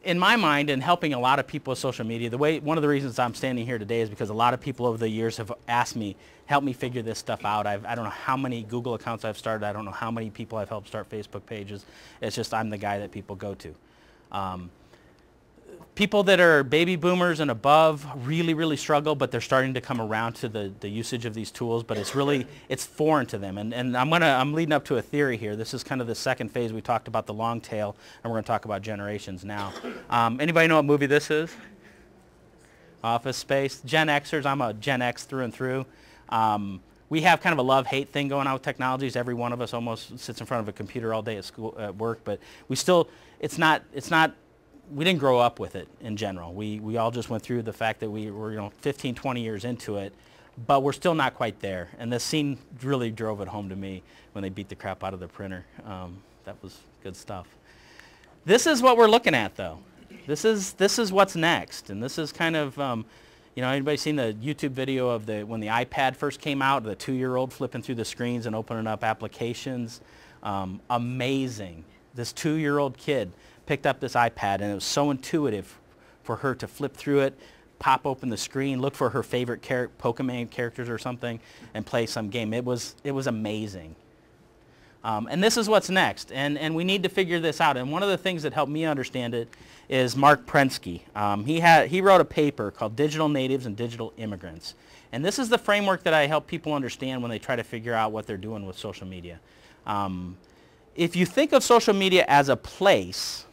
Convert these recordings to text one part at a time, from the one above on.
in my mind, in helping a lot of people with social media, one of the reasons I'm standing here today is because a lot of people over the years have asked me, help me figure this stuff out. I don't know how many Google accounts I've started. I don't know how many people I've helped start Facebook pages. It's just I'm the guy that people go to. People that are baby boomers and above really struggle, but they're starting to come around to the usage of these tools, but it's foreign to them. And I'm leading up to a theory here. This is kind of the second phase. We talked about the long tail, and we're going to talk about generations now. Anybody know what movie this is? Office Space. Gen Xers. I'm a Gen X through and through. We have kind of a love-hate thing going on with technologies. Every one of us almost sits in front of a computer all day at school, at work, but we didn't grow up with it in general. We all just went through the fact that we were 15, 20 years into it, but we're still not quite there. And this scene really drove it home to me when they beat the crap out of the printer. That was good stuff. This is what we're looking at, though. This is what's next, and this is kind of anybody seen the YouTube video of when the iPad first came out, the 2-year-old flipping through the screens and opening up applications? Amazing. This 2-year-old kid picked up this iPad, and it was so intuitive for her to flip through it, pop open the screen, look for her favorite Pokemon characters or something, and play some game. It was amazing. And this is what's next, and we need to figure this out. And one of the things that helped me understand it is Mark Prensky. He wrote a paper called Digital Natives and Digital Immigrants. And this is the framework that I help people understand when they try to figure out what they're doing with social media. If you think of social media as a place,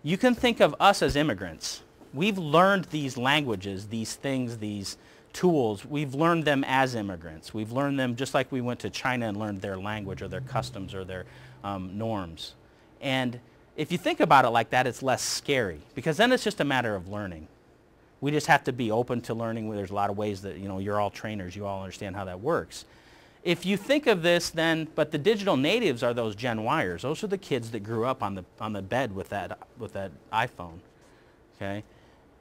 you can think of us as immigrants. We've learned these languages, these things, these tools. We've learned them as immigrants. We've learned them just like we went to China and learned their language or their customs or their norms. And if you think about it like that, it's less scary, because then it's just a matter of learning. We just have to be open to learning. There's a lot of ways that, you're all trainers. You all understand how that works. If you think of this then, but the digital natives are those Gen Yers. Those are the kids that grew up on the bed with that iPhone. Okay?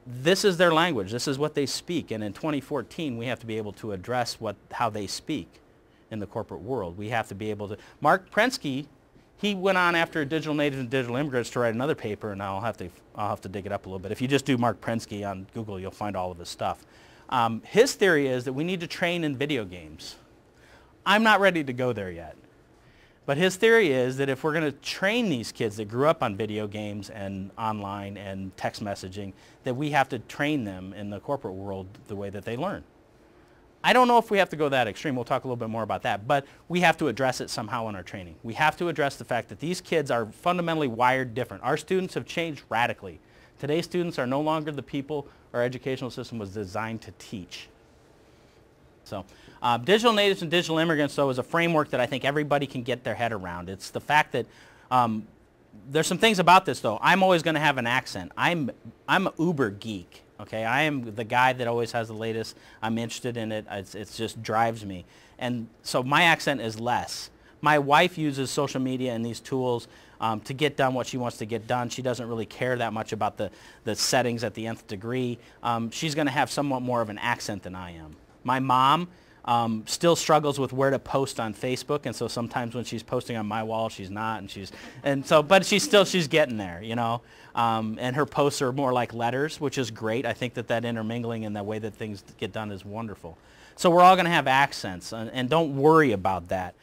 This is their language. This is what they speak. And in 2014, we have to be able to address how they speak in the corporate world. We have to be able to. Mark Prensky, he went on after digital natives and digital immigrants to write another paper, and I'll have to dig it up a little bit. If you just do Mark Prensky on Google, you'll find all of his stuff. His theory is that we need to train in video games. I'm not ready to go there yet. But his theory is that if we're going to train these kids that grew up on video games and online and text messaging, that we have to train them in the corporate world the way that they learn. I don't know if we have to go that extreme. We'll talk a little bit more about that. But we have to address it somehow in our training. We have to address the fact that these kids are fundamentally wired different. Our students have changed radically. Today's students are no longer the people our educational system was designed to teach. So digital natives and digital immigrants, though, is a framework that I think everybody can get their head around. It's the fact that there's some things about this, though. I'm always going to have an accent. I'm an uber geek. Okay, I am the guy that always has the latest. I'm interested in it. It just drives me. And so my accent is less. My wife uses social media and these tools to get done what she wants to get done. She doesn't really care that much about the settings at the nth degree. She's going to have somewhat more of an accent than I am. My mom still struggles with where to post on Facebook, and so sometimes when she's posting on my wall, she's not, but she's getting there, and her posts are more like letters, which is great. I think that intermingling and the way that things get done is wonderful. So we're all going to have accents, and don't worry about that.